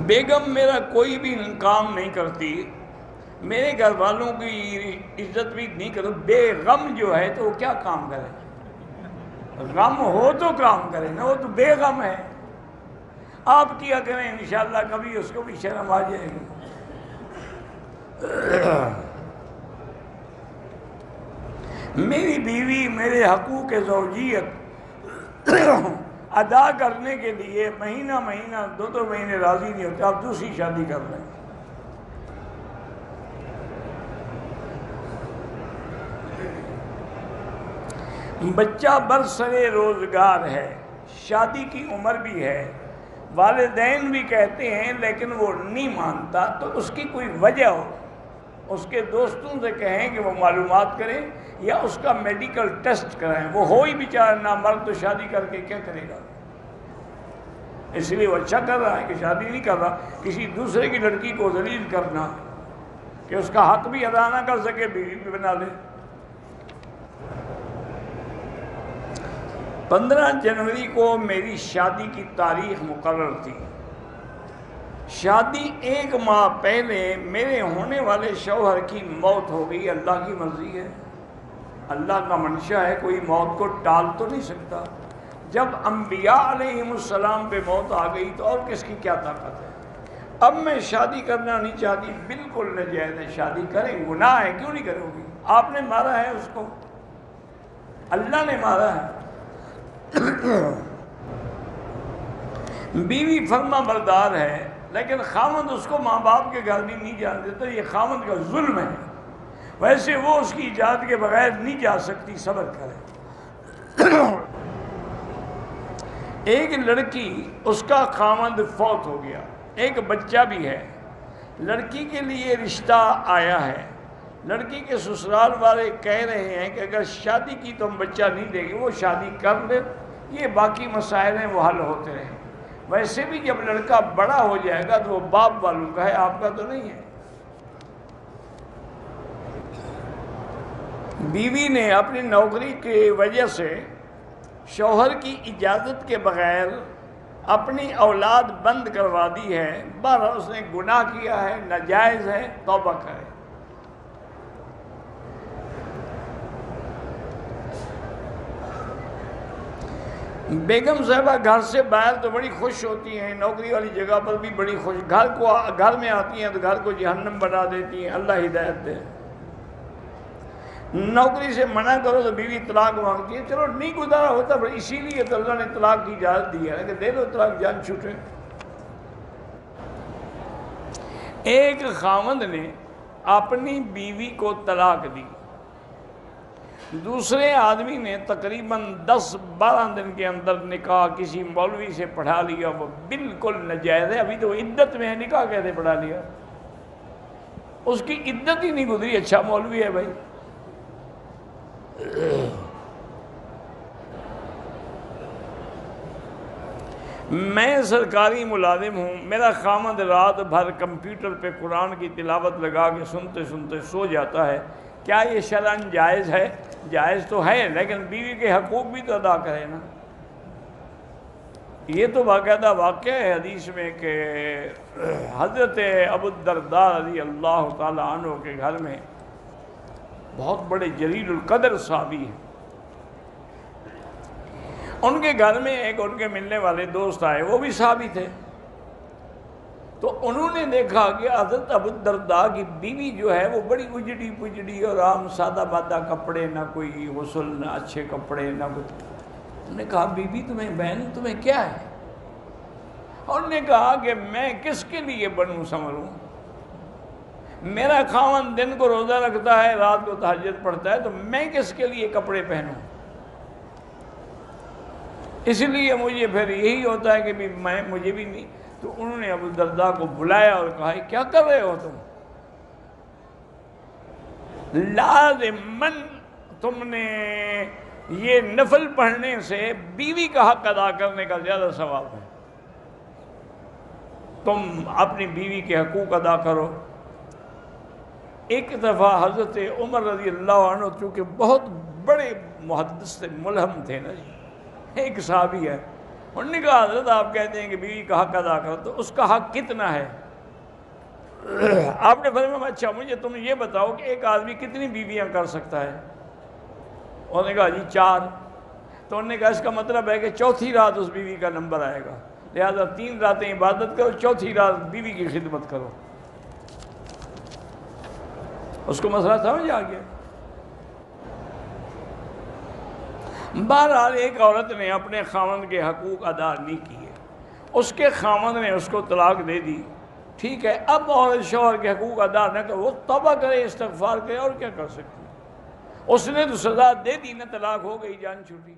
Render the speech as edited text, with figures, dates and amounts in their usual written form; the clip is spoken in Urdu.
بیگم میرا کوئی بھی کام نہیں کرتی، میرے گھر والوں کی عزت بھی نہیں کرو۔ بے غم جو ہے تو وہ کیا کام کرے؟ غم ہو تو کام کرے نا، وہ تو بے غم ہے۔ آپ کیا کریں، انشاءاللہ کبھی اس کو بھی شرم آ جائے گی۔ میری بیوی میرے حقوق زوجیت ادا کرنے کے لیے مہینہ مہینہ 2 مہینے راضی نہیں ہوتے، آپ دوسری شادی کر لیں۔ بچہ برسر روزگار ہے، شادی کی عمر بھی ہے، والدین بھی کہتے ہیں لیکن وہ نہیں مانتا، تو اس کی کوئی وجہ ہو، اس کے دوستوں سے کہیں کہ وہ معلومات کریں یا اس کا میڈیکل ٹیسٹ کرائیں۔ وہ ہو ہی بیچارہ نہ مرد، تو شادی کر کے کیا کرے گا؟ اس لیے وہ اچھا کر رہا ہے کہ شادی نہیں کر رہا۔ کسی دوسرے کی لڑکی کو ذلیل کرنا کہ اس کا حق بھی ادا نہ کر سکے، بیوی بھی بنا لے۔ 15 جنوری کو میری شادی کی تاریخ مقرر تھی۔ شادی 1 ماہ پہلے میرے ہونے والے شوہر کی موت ہو گئی۔ اللہ کی مرضی ہے، اللہ کا منشا ہے، کوئی موت کو ٹال تو نہیں سکتا۔ جب انبیاء علیہم السلام پہ موت آ گئی تو اور کس کی کیا طاقت ہے؟ اب میں شادی کرنا نہیں چاہتی، بالکل ناجائز ہے، شادی کریں، گناہ ہے، کیوں نہیں کرو گی؟ آپ نے مارا ہے اس کو، اللہ نے مارا ہے۔ بیوی فرما بردار ہے، لیکن خاوند اس کو ماں باپ کے گھر بھی نہیں جان دیتا، یہ خاوند کا ظلم ہے۔ ویسے وہ اس کی اجازت کے بغیر نہیں جا سکتی، صبر کرے۔ ایک لڑکی، اس کا خاوند فوت ہو گیا، ایک بچہ بھی ہے، لڑکی کے لیے رشتہ آیا ہے۔ لڑکی کے سسرال والے کہہ رہے ہیں کہ اگر شادی کی تو ہم بچہ نہیں دیں گے، وہ شادی کر لے، یہ باقی مسائل ہیں وہ حل ہوتے رہیں۔ ویسے بھی جب لڑکا بڑا ہو جائے گا تو وہ باپ والوں کا ہے، آپ کا تو نہیں ہے۔ بیوی نے اپنی نوکری کی وجہ سے شوہر کی اجازت کے بغیر اپنی اولاد بند کروا دی ہے، بہرحال اس نے گناہ کیا ہے، ناجائز ہے، توبہ کرے۔ بیگم صاحبہ گھر سے باہر تو بڑی خوش ہوتی ہیں، نوکری والی جگہ پر بھی بڑی خوش، گھر میں آتی ہیں تو گھر کو جہنم بنا دیتی ہیں، اللہ ہدایت دے۔ نوکری سے منع کرو تو بیوی طلاق مانگتی ہے، چلو نہیں گزارا ہوتا، اسی لیے تو اللہ نے طلاق کی اجازت دی ہے کہ دے دو طلاق، جان چھوٹے۔ ایک خاوند نے اپنی بیوی کو طلاق دی، دوسرے آدمی نے تقریباً 10-12 دن کے اندر نکاح کسی مولوی سے پڑھا لیا، وہ بالکل ناجائز ہے، ابھی تو عدت میں ہے، نکاح کیسے پڑھا لیا؟ اس کی عدت ہی نہیں گزری، اچھا مولوی ہے بھائی۔ میں سرکاری ملازم ہوں، میرا خاوند رات بھر کمپیوٹر پہ قرآن کی تلاوت لگا کے سنتے سنتے سو جاتا ہے، کیا یہ شرعاً جائز ہے؟ جائز تو ہے، لیکن بیوی کے حقوق بھی تو ادا کرے نا۔ یہ تو باقاعدہ واقعہ ہے حدیث میں کہ حضرت ابو الدرداء رضی اللہ تعالی عنہ کے گھر میں بہت بڑے جلیل القدر صحابی ہیں، ان کے گھر میں ایک ان کے ملنے والے دوست آئے، وہ بھی صحابی تھے، تو انہوں نے دیکھا کہ حضرت ابو الدرداء کی بیوی جو ہے وہ بڑی اجڑی پجڑی اور عام سادہ بادہ کپڑے، نہ کوئی غسل، نہ اچھے کپڑے، نہ کچھ۔ انہوں نے کہا بیوی تمہیں، بہن تمہیں کیا ہے؟ انہوں نے کہا کہ میں کس کے لیے بنوں سنوروں؟ میرا خاوند دن کو روزہ رکھتا ہے، رات کو تہجد پڑھتا ہے، تو میں کس کے لیے کپڑے پہنوں؟ اس لیے مجھے پھر یہی ہوتا ہے کہ مجھے بھی نہیں۔ تو انہوں نے ابو الدرداء کو بلایا اور کہا کیا کر رہے ہو تم؟ لازماً تم نے یہ نفل پڑھنے سے بیوی کا حق ادا کرنے کا زیادہ ثواب ہے، تم اپنی بیوی کے حقوق ادا کرو۔ ایک دفعہ حضرت عمر رضی اللہ عنہ چونکہ بہت بڑے محدث ملہم تھے نا جی، ایک صحابی ہے، انہوں نے کہا حضرت آپ کہتے ہیں کہ بیوی کا حق ادا کرو، تو اس کا حق کتنا ہے؟ آپ نے فرمایا اچھا مجھے تم یہ بتاؤ کہ ایک آدمی کتنی بیویاں کر سکتا ہے؟ انہوں نے کہا جی 4۔ تو انہوں نے کہا اس کا مطلب ہے کہ چوتھی رات اس بیوی کا نمبر آئے گا، لہذا 3 راتیں عبادت کرو، چوتھی رات بیوی کی خدمت کرو۔ اس کو مسئلہ سمجھ آ گیا۔ بہرحال ایک عورت نے اپنے خاوند کے حقوق ادا نہیں کیے، اس کے خاوند نے اس کو طلاق دے دی، ٹھیک ہے، اب عورت شوہر کے حقوق ادا نہ کرے، وہ توبہ کرے، استغفار کرے، اور کیا کر سکتی ہے؟ اس نے تو سزا دے دی نا، طلاق ہو گئی، جان چھوٹی۔